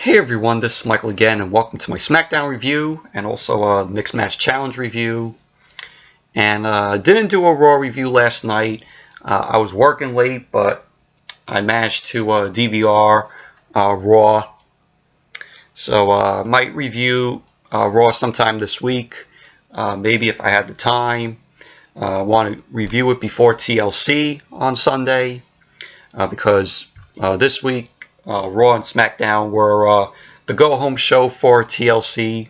Hey everyone, this is Michael again, and welcome to my SmackDown review and also a Mixed Match Challenge review. And didn't do a Raw review last night. I was working late, but I managed to DVR Raw. So I might review Raw sometime this week, maybe if I had the time. I want to review it before TLC on Sunday, because this week Raw and SmackDown were the go-home show for TLC,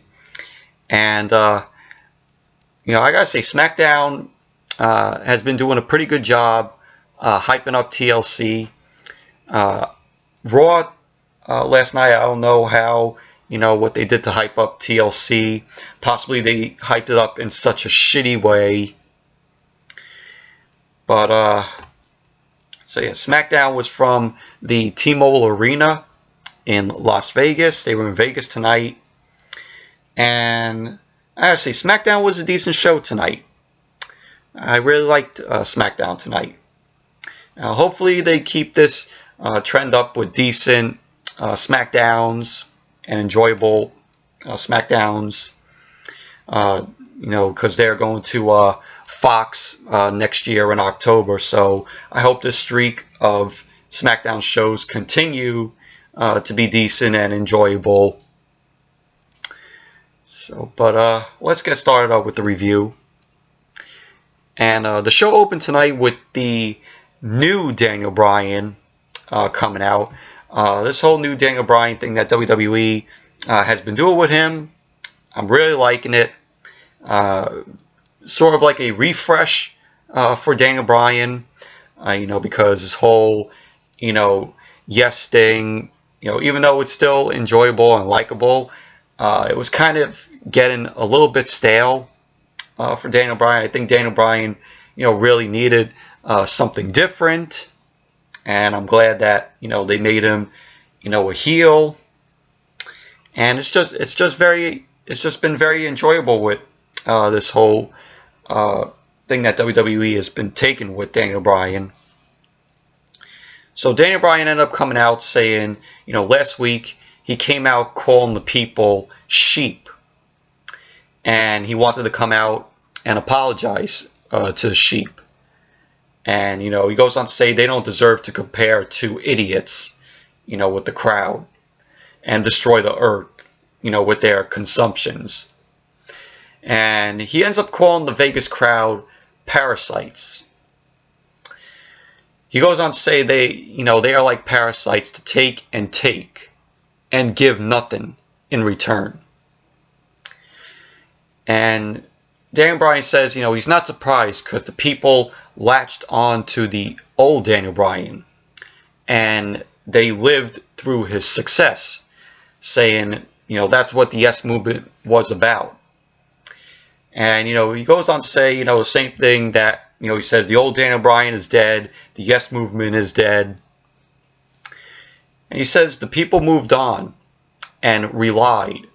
and you know, I gotta say, SmackDown has been doing a pretty good job hyping up TLC. Raw last night, I don't know how, what they did to hype up TLC. Possibly they hyped it up in such a shitty way, but so yeah, SmackDown was from the T-Mobile Arena in Las Vegas. They were in Vegas tonight. And I gotta say, SmackDown was a decent show tonight. I really liked SmackDown tonight. Hopefully they keep this trend up with decent SmackDowns and enjoyable SmackDowns. Because they're going to Fox next year in October, so I hope this streak of SmackDown shows continue to be decent and enjoyable. So, but let's get started with the review. And the show opened tonight with the new Daniel Bryan coming out. This whole new Daniel Bryan thing that WWE has been doing with him, I'm really liking it. Sort of like a refresh for Daniel Bryan, because his whole, yes thing, even though it's still enjoyable and likable, it was kind of getting a little bit stale for Daniel Bryan. I think Daniel Bryan, really needed something different, and I'm glad that they made him, a heel, and it's just been very enjoyable with this whole thing that WWE has been taking with Daniel Bryan. So Daniel Bryan ended up coming out saying, last week he came out calling the people sheep, and he wanted to come out and apologize to the sheep. And he goes on to say they don't deserve to compare to idiots, with the crowd, and destroy the earth, with their consumptions. And he ends up calling the Vegas crowd parasites. He goes on to say they are like parasites to take and give nothing in return. And Daniel Bryan says, he's not surprised because the people latched on to the old Daniel Bryan and they lived through his success, saying, that's what the Yes Movement was about. And, he goes on to say, the same thing that, he says the old Daniel Bryan is dead, the Yes Movement is dead. And he says the people moved on and relied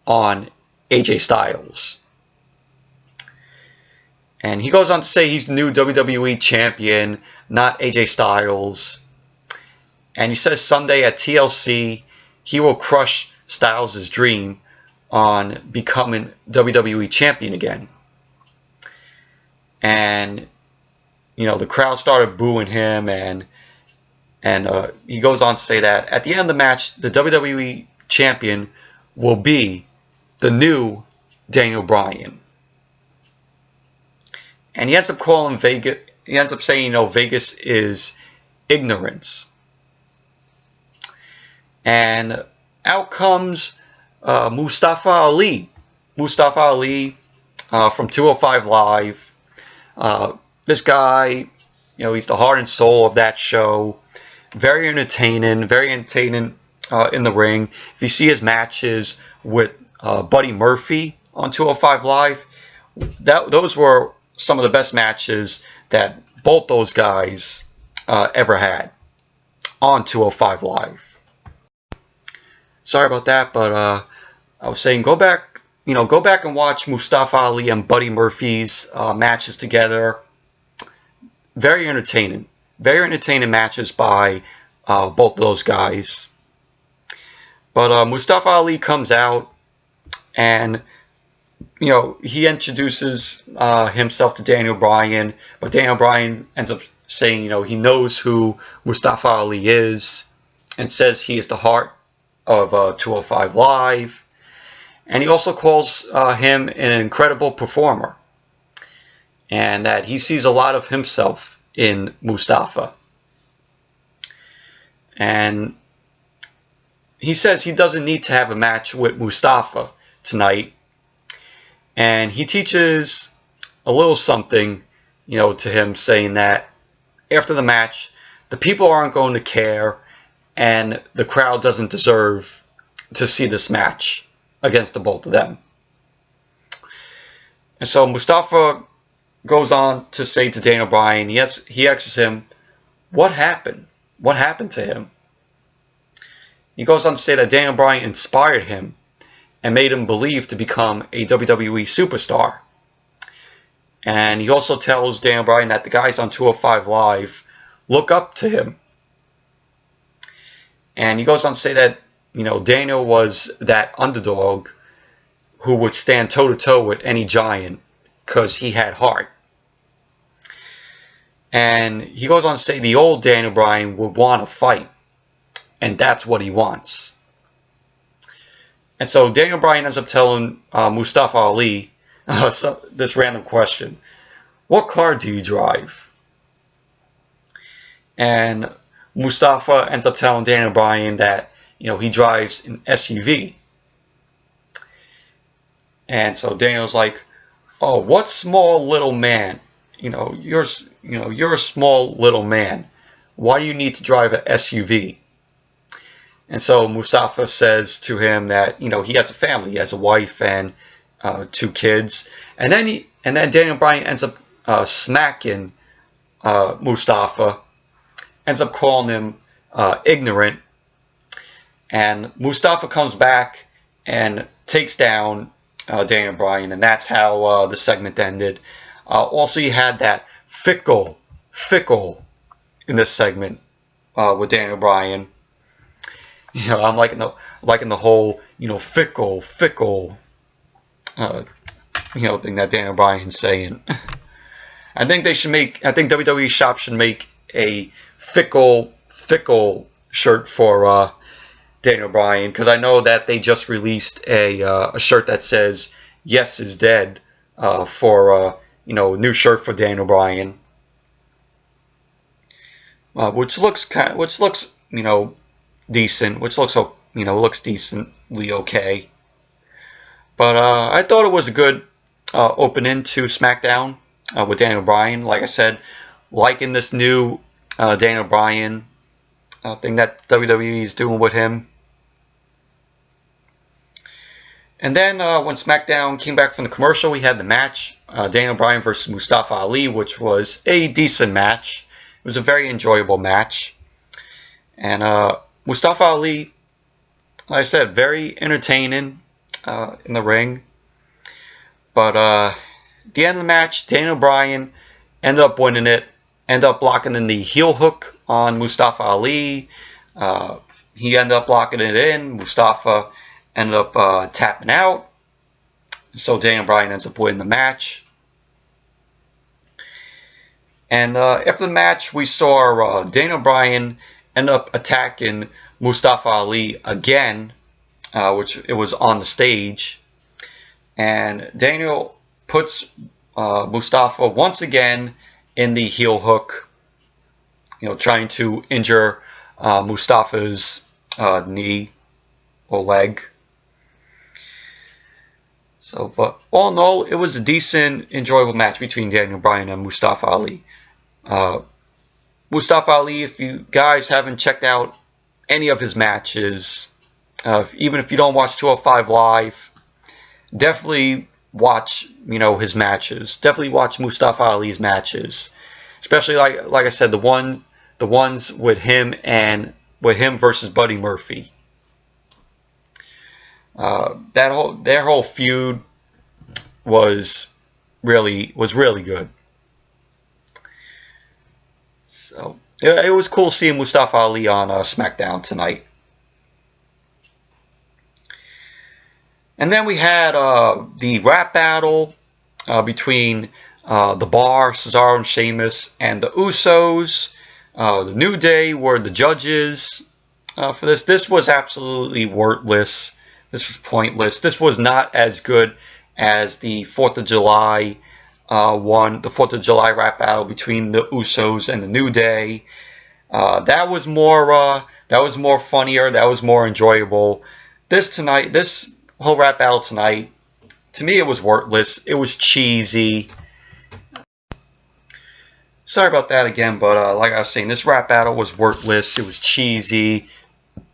on AJ Styles. And he goes on to say he's the new WWE champion, not AJ Styles. And he says Sunday at TLC, he will crush Styles' dream on becoming WWE champion again. And the crowd started booing him, and he goes on to say that at the end of the match, the WWE champion will be the new Daniel Bryan. And he ends up calling Vegas, he ends up saying, Vegas is ignorance. And out comes Mustafa Ali. Mustafa Ali from 205 Live. This guy, he's the heart and soul of that show. Very entertaining in the ring. If you see his matches with Buddy Murphy on 205 Live, those were some of the best matches that both those guys ever had on 205 Live. Sorry about that, but I was saying go back and watch Mustafa Ali and Buddy Murphy's matches together. Very entertaining matches by both of those guys. But Mustafa Ali comes out, and he introduces himself to Daniel Bryan, but Daniel Bryan ends up saying, he knows who Mustafa Ali is, and says he is the heart of 205 Live, and he also calls him an incredible performer, and that he sees a lot of himself in Mustafa. And he says he doesn't need to have a match with Mustafa tonight. And he teaches a little something, to him, saying that after the match, the people aren't going to care, and the crowd doesn't deserve to see this match against the both of them. And so Mustafa goes on to say to Daniel Bryan, he asks him, what happened? What happened to him? He goes on to say that Daniel Bryan inspired him and made him believe to become a WWE superstar. And he also tells Daniel Bryan that the guys on 205 Live look up to him. And he goes on to say that, Daniel was that underdog who would stand toe-to-toe with any giant because he had heart. And he goes on to say the old Daniel Bryan would want to fight, and that's what he wants. And so Daniel Bryan ends up telling Mustafa Ali this random question: what car do you drive? And Mustafa ends up telling Daniel Bryan that he drives an SUV. And so Daniel's like, oh, what small little man? You're a small little man. Why do you need to drive an SUV? And so Mustafa says to him that he has a family, he has a wife and 2 kids. And then Daniel Bryan ends up smacking Mustafa, ends up calling him ignorant. And Mustafa comes back and takes down Daniel Bryan, and that's how the segment ended. Also, you had that fickle in this segment with Daniel Bryan. I'm liking the whole fickle thing that Daniel Bryan's saying. I think WWE Shop should make a fickle shirt for Daniel Bryan, because I know that they just released a shirt that says "Yes is dead" for a new shirt for Daniel Bryan, which looks decent, looks decently okay. But I thought it was a good opening to SmackDown with Daniel Bryan. Like I said, liking this new Daniel Bryan thing that WWE is doing with him. And then when SmackDown came back from the commercial, we had the match, Daniel Bryan versus Mustafa Ali, which was a decent match. It was a very enjoyable match. And Mustafa Ali, like I said, very entertaining in the ring. But at the end of the match, Daniel Bryan ended up winning it, ended up blocking in the heel hook on Mustafa Ali. He ended up locking it in. Mustafa ended up tapping out. So Daniel Bryan ends up winning the match. And after the match, we saw Daniel Bryan end up attacking Mustafa Ali again, which it was on the stage. And Daniel puts Mustafa once again in the heel hook, trying to injure Mustafa's knee or leg. So, but all in all, it was a decent, enjoyable match between Daniel Bryan and Mustafa Ali. Mustafa Ali, if you guys haven't checked out any of his matches, even if you don't watch 205 Live, definitely watch, his matches. Definitely watch Mustafa Ali's matches, especially like I said, the ones with him versus Buddy Murphy. Their whole feud was really good. So it was cool seeing Mustafa Ali on SmackDown tonight. And then we had the rap battle between The Bar, Cesaro and Sheamus, and the Usos. The New Day were the judges for this. This was absolutely worthless. This was pointless. This was not as good as the 4th of July one, the 4th of July rap battle between the Usos and the New Day. That was more funnier. That was more enjoyable. This whole rap battle tonight, to me, it was worthless. It was cheesy. Sorry about that again, but like I was saying, this rap battle was worthless. It was cheesy.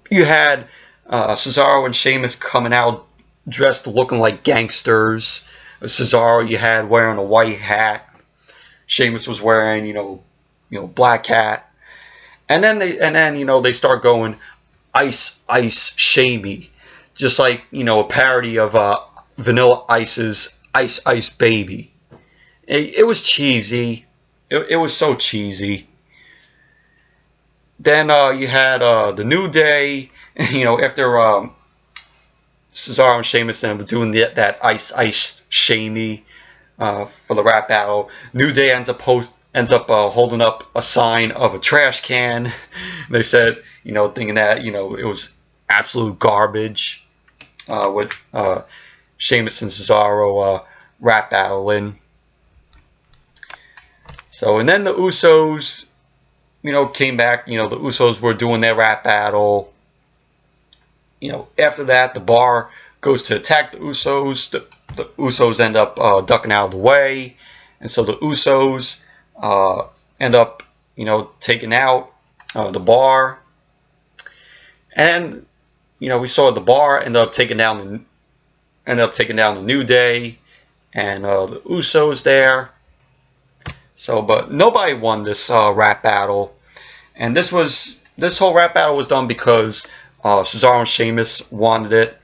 You had Cesaro and Sheamus coming out dressed looking like gangsters. Cesaro, you had wearing a white hat. Sheamus was wearing, black hat. And then they start going ice, ice, shamey, just like a parody of Vanilla Ice's Ice Ice Baby. It was cheesy. It was so cheesy. Then you had the New Day. After Cesaro and Sheamus ended up doing that Ice Ice Shamey for the rap battle, New Day ends up holding up a sign of a trash can. They said, thinking that it was absolute garbage with Sheamus and Cesaro rap battling. So, and then the Usos, came back. The Usos were doing their rap battle. After that, the Bar goes to attack the Usos. The Usos end up ducking out of the way. And so the Usos end up, taking out the Bar. And, we saw the Bar end up taking down the New Day. And the Usos there. So, but nobody won this rap battle. And this whole rap battle was done because Cesaro and Sheamus wanted it.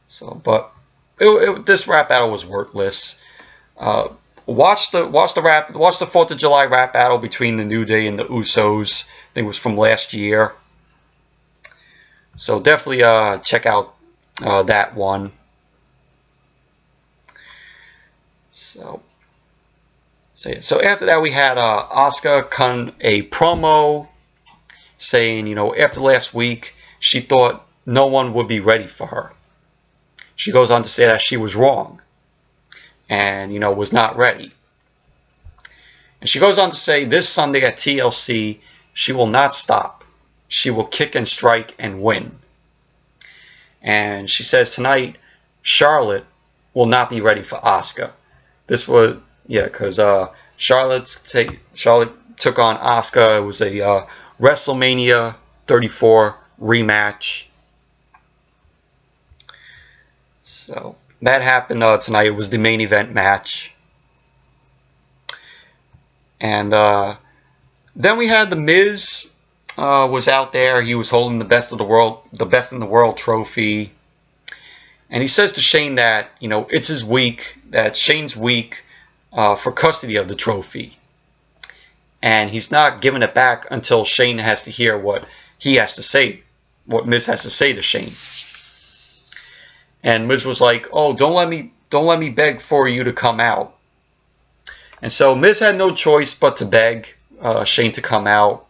So, but this rap battle was worthless. Watch the 4th of July rap battle between the New Day and the Usos. I think it was from last year. So definitely check out that one. So after that, we had Asuka cut a promo saying, after last week, she thought no one would be ready for her. She goes on to say that she was wrong and, was not ready. And she goes on to say this Sunday at TLC, she will not stop. She will kick and strike and win. And she says tonight, Charlotte will not be ready for Asuka. This was, because Charlotte took on Asuka. It was a WrestleMania 34 rematch. So that happened tonight. It was the main event match. And then we had The Miz was out there. He was holding the Best in the World trophy. And he says to Shane that, it's his week, that Shane's week for custody of the trophy. And he's not giving it back until Shane has to hear what he has to say, what Miz has to say to Shane. And Miz was like, "Oh, don't let me beg for you to come out." And so Miz had no choice but to beg Shane to come out.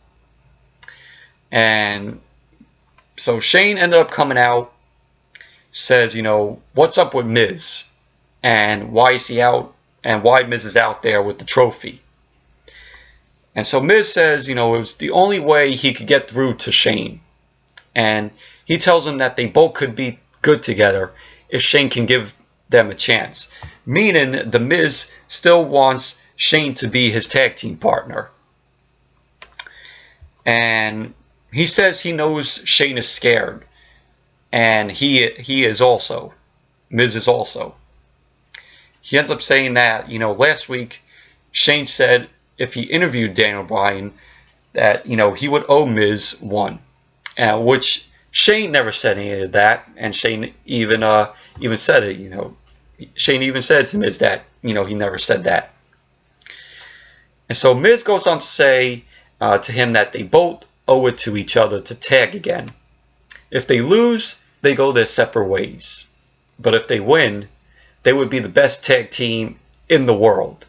And so Shane ended up coming out, says, what's up with Miz? And why is he out? And why Miz is out there with the trophy? And so Miz says, it was the only way he could get through to Shane. And he tells him that they both could be good together if Shane can give them a chance. Meaning, the Miz still wants Shane to be his tag team partner. And he says he knows Shane is scared. And he is also. Miz is also. He ends up saying that, last week, Shane said if he interviewed Daniel Bryan, that, he would owe Miz one. Which Shane never said any of that. And Shane even said it, Shane even said to Miz that, he never said that. And so Miz goes on to say to him that they both owe it to each other to tag again. If they lose, they go their separate ways. But if they win, they would be the best tag team in the world.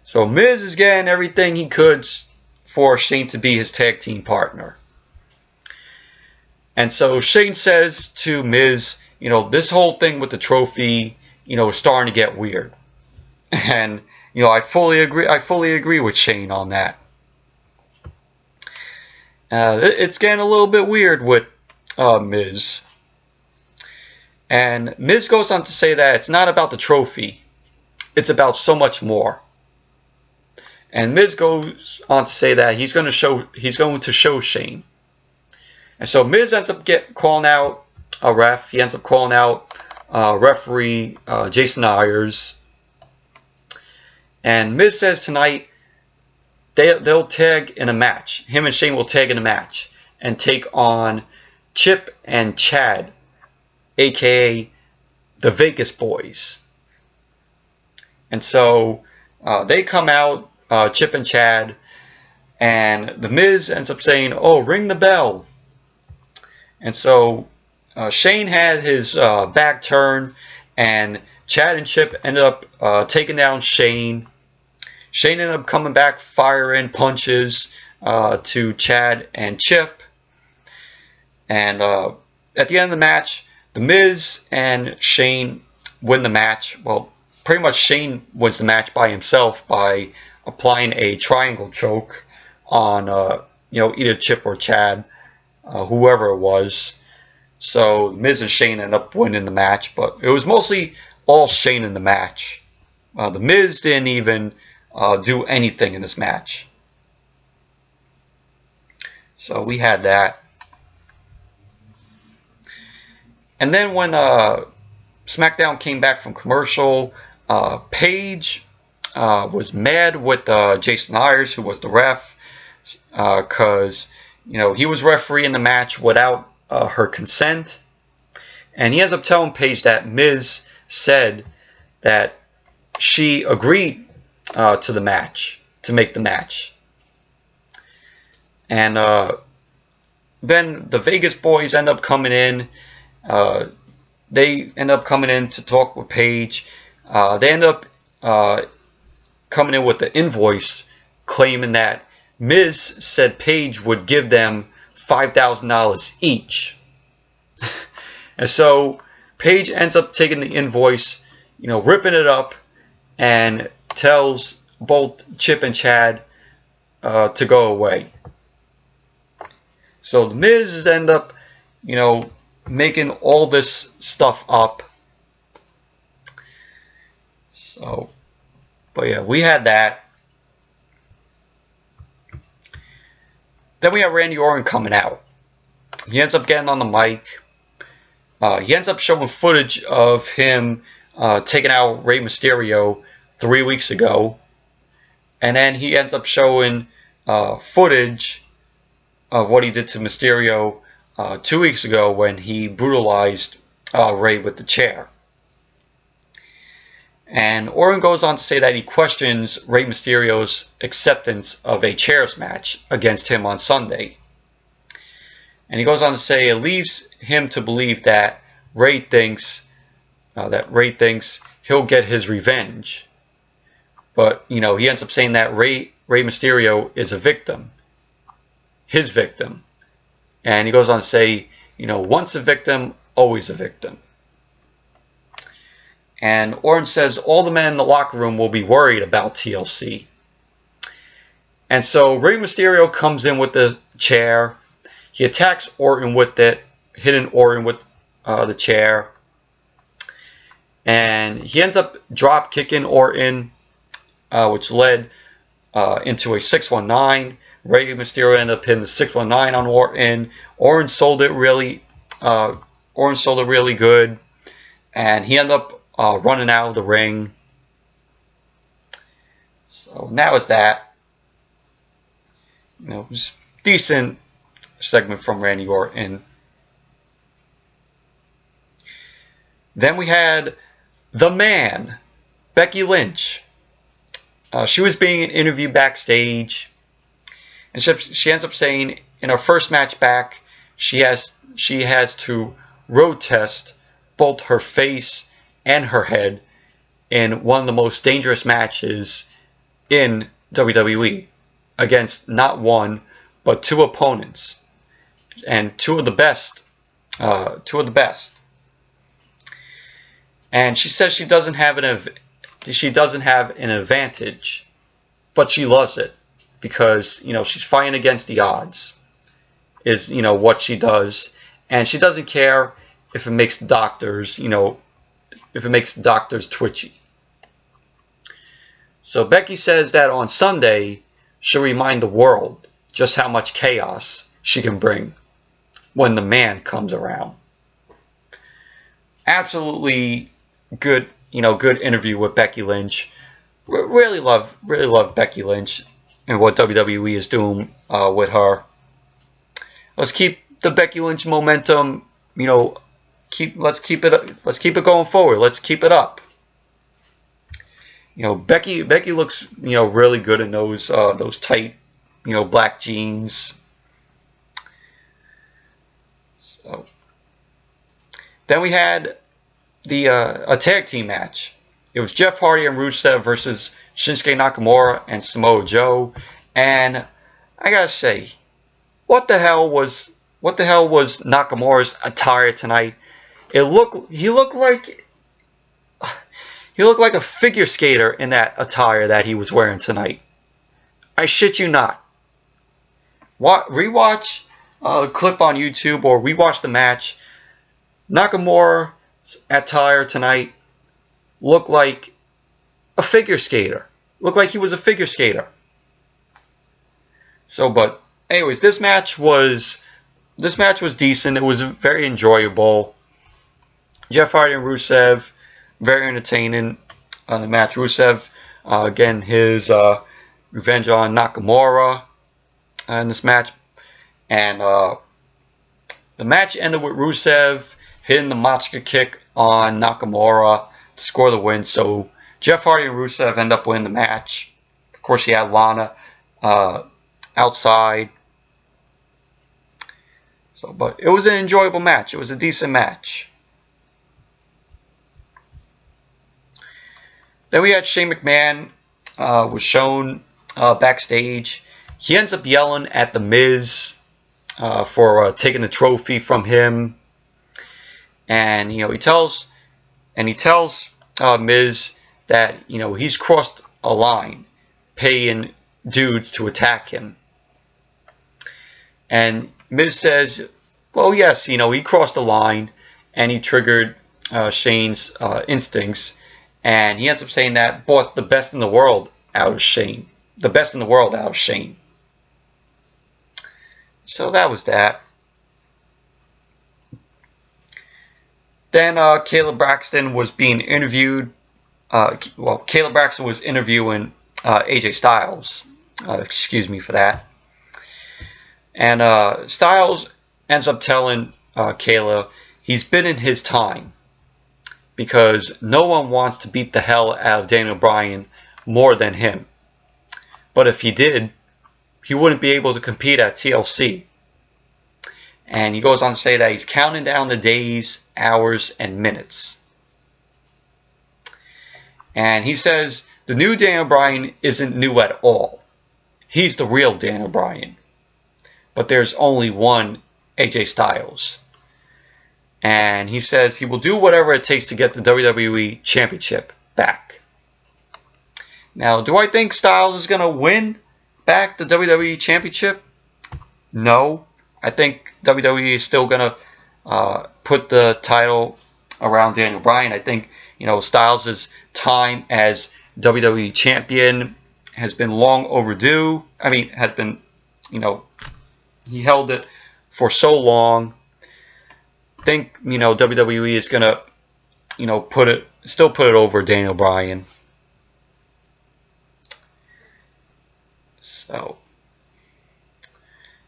So Miz is getting everything he could for Shane to be his tag team partner. And so Shane says to Miz, this whole thing with the trophy, is starting to get weird. And, I fully agree with Shane on that. It's getting a little bit weird with Miz. And Miz goes on to say that it's not about the trophy. It's about so much more. And Miz goes on to say that he's going to show Shane. And so Miz ends up calling out a ref. He ends up calling out referee Jason Ayers. And Miz says tonight they'll tag in a match. Him and Shane will tag in a match and take on Chip and Chad, aka the Vegas Boys. And so they come out, Chip and Chad, and the Miz ends up saying, "Oh, ring the bell." And so Shane had his back turned, and Chad and Chip ended up taking down Shane. Shane ended up coming back, firing punches to Chad and Chip. And at the end of the match, the Miz and Shane win the match. Well, pretty much Shane wins the match by himself by applying a triangle choke on either Chip or Chad, whoever it was. So Miz and Shane end up winning the match, but it was mostly all Shane in the match. The Miz didn't even do anything in this match. So we had that. And then when SmackDown came back from commercial, Paige was mad with Jason Ayers, who was the ref, because he was refereeing the match without her consent. And he ends up telling Paige that Miz said that she agreed to the match, to make the match. And then the Vegas Boys end up coming in. They end up coming in to talk with Paige. They end up coming in with the invoice claiming that Miz said Paige would give them $5,000 each. And so Paige ends up taking the invoice, ripping it up, and tells both Chip and Chad to go away. So the Miz end up, making all this stuff up. So, but yeah, we had that. Then we have Randy Orton coming out. He ends up getting on the mic. He ends up showing footage of him taking out Rey Mysterio 3 weeks ago. And then he ends up showing footage of what he did to Mysterio 2 weeks ago when he brutalized Rey with the chair. And Orton goes on to say that he questions Rey Mysterio's acceptance of a chairs match against him on Sunday. And he goes on to say it leaves him to believe that Rey thinks he'll get his revenge. But, he ends up saying that Rey Mysterio is a victim. His victim. And he goes on to say, once a victim, always a victim. And Orton says all the men in the locker room will be worried about TLC. And so Rey Mysterio comes in with the chair. He attacks Orton with it, hitting Orton with the chair. And he ends up drop kicking Orton, which led into a 619. Rey Mysterio ended up hitting the 619 on Orton. Orton sold it really good. And he ended up running out of the ring. So now it's that. It was a decent segment from Randy Orton. Then we had the man, Becky Lynch. She was being interviewed backstage. And she ends up saying in her first match back, she has to road test both her face and her head in one of the most dangerous matches in WWE against not one but two opponents, and two of the best. And she says she doesn't have an advantage, but she loves it because she's fighting against the odds. Is what she does, and she doesn't care if it makes doctors twitchy. So Becky says that on Sunday she'll remind the world just how much chaos she can bring when the man comes around. Absolutely good, good interview with Becky Lynch. Really love Becky Lynch and what WWE is doing with her. Let's keep the Becky Lynch momentum. Let's keep it going forward. Let's keep it up. Becky looks really good in those tight black jeans. So then we had a tag team match. It was Jeff Hardy and Rusev versus Shinsuke Nakamura and Samoa Joe. And I gotta say, what the hell was Nakamura's attire tonight? He looked like a figure skater in that attire that he was wearing tonight. I shit you not. Rewatch a clip on YouTube or rewatch the match. Nakamura's attire tonight looked like a figure skater. Looked like he was a figure skater. So, but anyways, this match was decent. It was very enjoyable. Jeff Hardy and Rusev, very entertaining on the match. Rusev, again, his revenge on Nakamura in this match. And the match ended with Rusev hitting the Machka kick on Nakamura to score the win. So Jeff Hardy and Rusev end up winning the match. Of course, he had Lana outside. So, but it was an enjoyable match. It was a decent match. Then we had Shane McMahon was shown backstage. He ends up yelling at The Miz for taking the trophy from him, and he tells Miz that he's crossed a line, paying dudes to attack him. And Miz says, well, yes, he crossed the line and he triggered Shane's instincts. And he ends up saying that brought the best in the world out of Shane. The best in the world out of Shane. So that was that. Then Kayla Braxton was being interviewed. Kayla Braxton was interviewing AJ Styles. Excuse me for that. And Styles ends up telling Kayla he's been in his time, because no one wants to beat the hell out of Daniel Bryan more than him. But if he did, he wouldn't be able to compete at TLC. And he goes on to say that he's counting down the days, hours, and minutes. And he says the new Daniel Bryan isn't new at all. He's the real Daniel Bryan. But there's only one AJ Styles. And he says he will do whatever it takes to get the WWE Championship back. Now, do I think Styles is going to win back the WWE Championship? No. I think WWE is still going to put the title around Daniel Bryan. I think, Styles' time as WWE Champion has been long overdue. I mean, has been, he held it for so long. I think, WWE is going to, still put it over Daniel Bryan. So,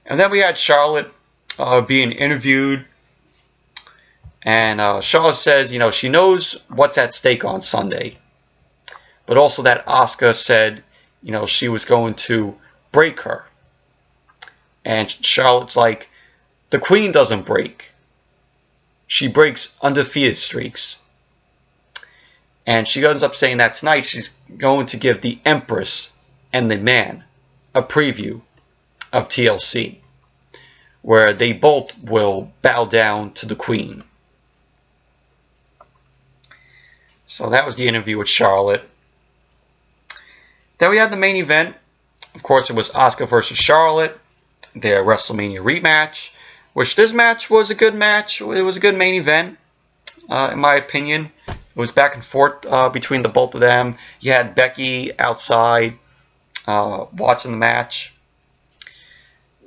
and then we had Charlotte being interviewed. And Charlotte says, she knows what's at stake on Sunday. But also that Asuka said, she was going to break her. And Charlotte's like, the Queen doesn't break. She breaks undefeated streaks. And she ends up saying that tonight she's going to give the Empress and the Man a preview of TLC, where they both will bow down to the Queen. So that was the interview with Charlotte. Then we had the main event. Of course, it was Asuka versus Charlotte, their WrestleMania rematch, which this match was a good match. It was a good main event, in my opinion. It was back and forth between the both of them. You had Becky outside watching the match.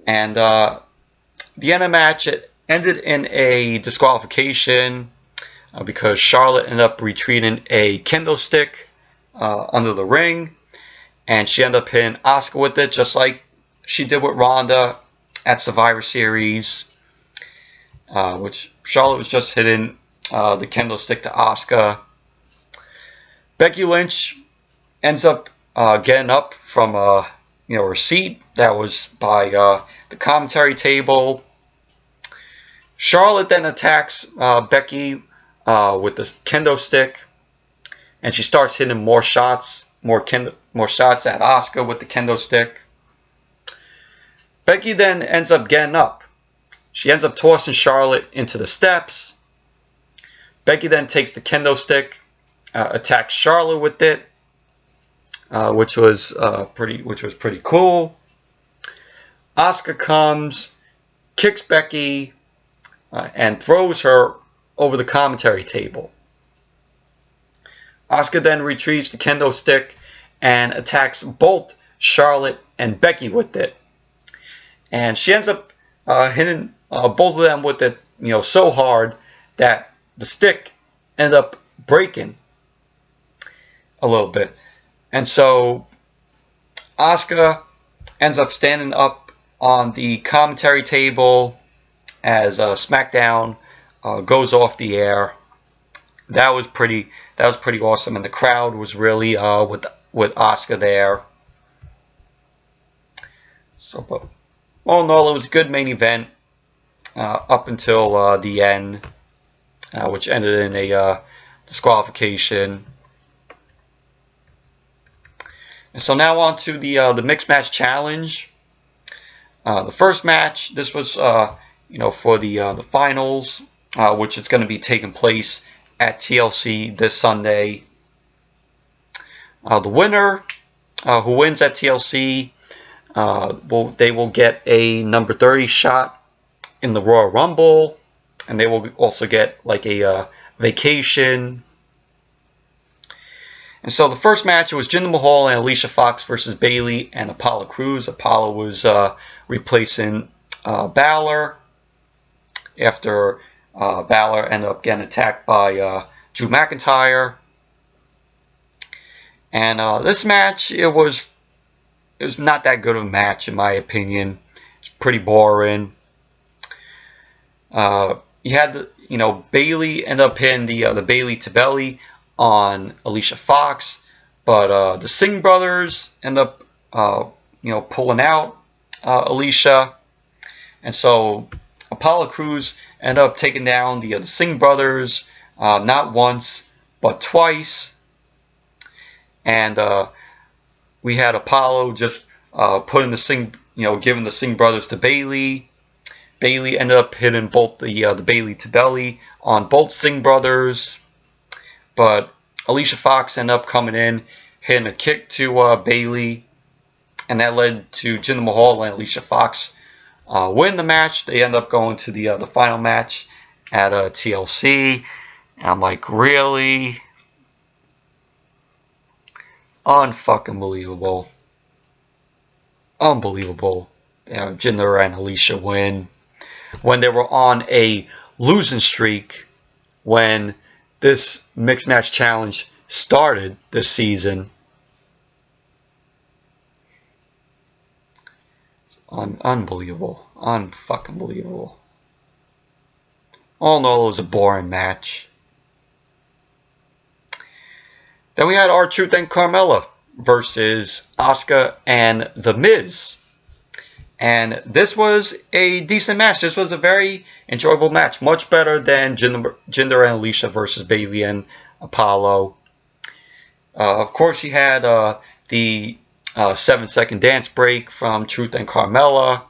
And the end of the match, it ended in a disqualification because Charlotte ended up retreating a kendo stick under the ring. And she ended up hitting Asuka with it, just like she did with Ronda at Survivor Series. Which Charlotte was just hitting the kendo stick to Asuka. Becky Lynch ends up getting up from her seat that was by the commentary table. Charlotte then attacks Becky with the kendo stick, and she starts hitting more shots at Asuka with the kendo stick. Becky then ends up getting up. She ends up tossing Charlotte into the steps. Becky then takes the kendo stick, attacks Charlotte with it, which was pretty cool. Asuka comes, kicks Becky, and throws her over the commentary table. Asuka then retrieves the kendo stick and attacks both Charlotte and Becky with it. And she ends up hitting both of them with it, so hard that the stick ended up breaking a little bit. And so Asuka ends up standing up on the commentary table as SmackDown goes off the air. That was pretty awesome, and the crowd was really with Asuka there. So, but all in all, it was a good main event up until the end, which ended in a disqualification. And so now on to the mixed match challenge. The first match, this was for the finals, which is going to be taking place at TLC this Sunday. The winner, who wins at TLC, they will get a number 30 shot in the Royal Rumble, and they will also get like a vacation. And so the first match, it was Jinder Mahal and Alicia Fox versus Bayley and Apollo Crews. Apollo was replacing Balor after Balor ended up getting attacked by Drew McIntyre. And this match, it was not that good of a match in my opinion. It's pretty boring. You had Bayley end up hitting the Bayley to belly on Alicia Fox, but the Singh brothers end up pulling out Alicia, and so Apollo Crews end up taking down the Singh brothers not once but twice. And we had Apollo just putting the Singh, giving the Singh brothers to Bayley. Bayley ended up hitting both the Bayley to belly on both Singh brothers, but Alicia Fox ended up coming in, hitting a kick to Bayley, and that led to Jinder Mahal and Alicia Fox win the match. They end up going to the final match at TLC. And I'm like, really? Unfucking believable. Unbelievable. Jinder and Alicia win when they were on a losing streak when this mixed match challenge started this season. Unbelievable. Unfucking believable. All in all, it was a boring match. Then we had R-Truth and Carmella versus Asuka and The Miz. And this was a decent match. This was a very enjoyable match. Much better than Jinder and Alicia versus Bayley and Apollo. Of course, you had the 7-second dance break from Truth and Carmella.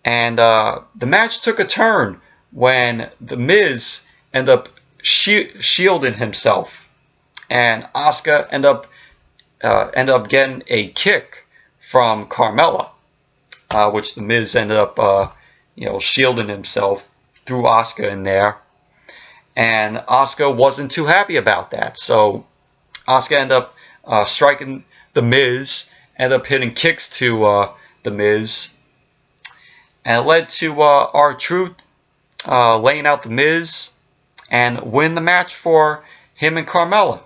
And the match took a turn when The Miz ended up shielding himself. And Asuka ended up getting a kick from Carmella, which The Miz ended up, shielding himself, threw Asuka in there, and Asuka wasn't too happy about that. So Asuka ended up striking The Miz, ended up hitting kicks to The Miz, and it led to R-Truth laying out The Miz and win the match for him and Carmella.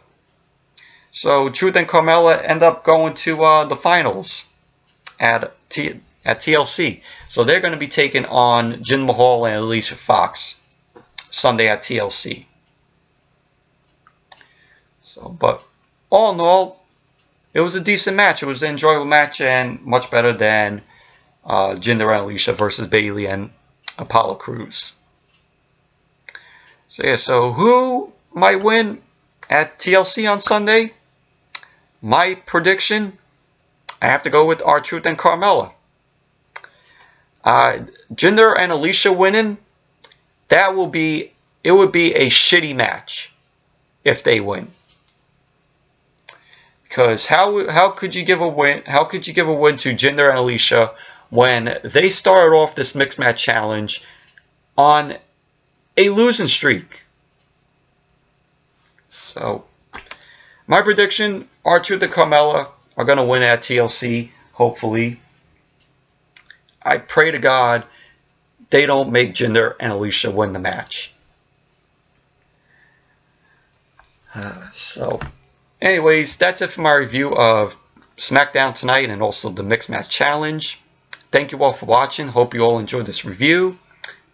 So Truth and Carmella end up going to the finals at TLC. So they're going to be taking on Jinder Mahal and Alicia Fox Sunday at TLC. So, but all in all, it was a decent match. It was an enjoyable match and much better than Jinder and Alicia versus Bayley and Apollo Crews. So yeah, so who might win at TLC on Sunday? My prediction, I have to go with R-Truth and Carmella. Jinder and Alicia winning, it would be a shitty match if they win. Because how could you give a win? How could you give a win to Jinder and Alicia when they started off this mixed match challenge on a losing streak? So my prediction, R-Truth and Carmella are going to win at TLC, hopefully. I pray to God they don't make Jinder and Alicia win the match. So, anyways, that's it for my review of SmackDown tonight and also the Mixed Match Challenge. Thank you all for watching. Hope you all enjoyed this review.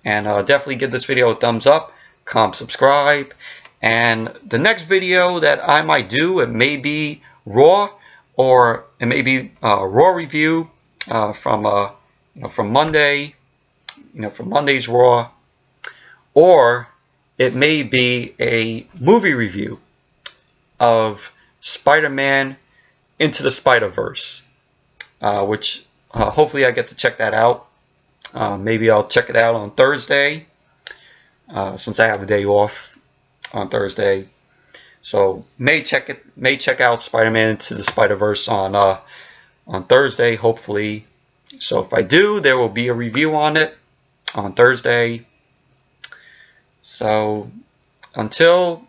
And definitely give this video a thumbs up, comment, subscribe. And the next video that I might do, it may be Raw, or it may be a Raw review from Monday, from Monday's Raw, or it may be a movie review of Spider-Man Into the Spider-Verse, which hopefully I get to check that out. Maybe I'll check it out on Thursday, since I have a day off on Thursday. So may check out Spider-Man Into the Spider-Verse on Thursday, hopefully. So if I do, there will be a review on it on Thursday. So until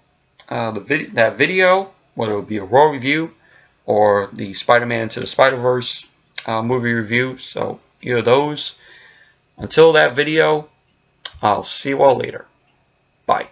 that video, whether it will be a Raw review or the Spider-Man Into the Spider-Verse movie review, so either of those. Until that video, I'll see you all later. Bye.